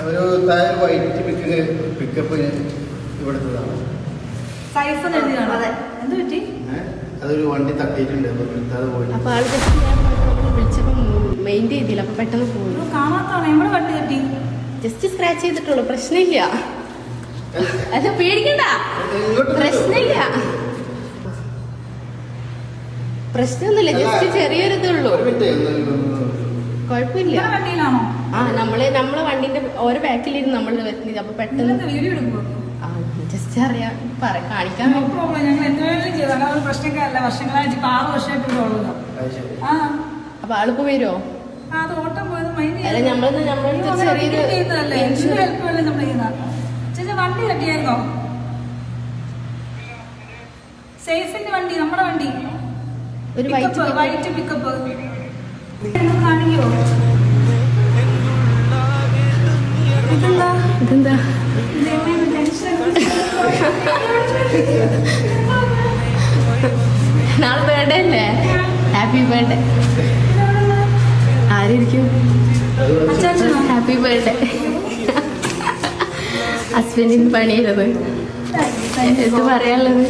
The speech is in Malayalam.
ഒരു വൈറ്റ് പിക്കപ്പ് ഇവിടുത്തതാണ്. അതൊരു വണ്ടി തട്ടിയിട്ടുണ്ട്. അപ്പൊ ആള് വിളിച്ചപ്പോ മെയിൻ ചെയ്തില്ല. അപ്പൊ പെട്ടെന്ന് പോയി. ജസ്റ്റ് സ്ക്രാച്ച് ചെയ്തിട്ടുള്ളൂ. പ്രശ്നമില്ല. അത് പേടിക്കണ്ട. പ്രശ്നമില്ല. പ്രശ്നമൊന്നുമില്ല. ജസ്റ്റ് ചെറിയൊരു ഇതുള്ളൂ. കുഴപ്പമില്ല. ആ നമ്മളെ വണ്ടിന്റെ ഓരോ ബാക്കിലിരുന്ന് നമ്മൾ വരുന്നത്. അപ്പൊ പെട്ടെന്ന് ജസ്റ്റ് അറിയാം കാണിക്കാൻ. അപ്പൊ ആളിപ്പോ വരുമോ? അല്ല നമ്മളടുത്ത് ചെറിയൊരു വണ്ടി തട്ടിയായിരുന്നോ? സേഫിന്റെ വണ്ടി, നമ്മുടെ വണ്ടി, ഒരു വൈറ്റ് പിക്കപ്പ് കാണിക്കോ? ഇതെന്താ നാളെ ബർത്ത്ഡേ അല്ലേ? Happy birthday. ആരിക്കും? Happy birthday. ഹസ്ബൻഡിന് പണിയുള്ളത്. എന്ത് പറയാനുള്ളത്?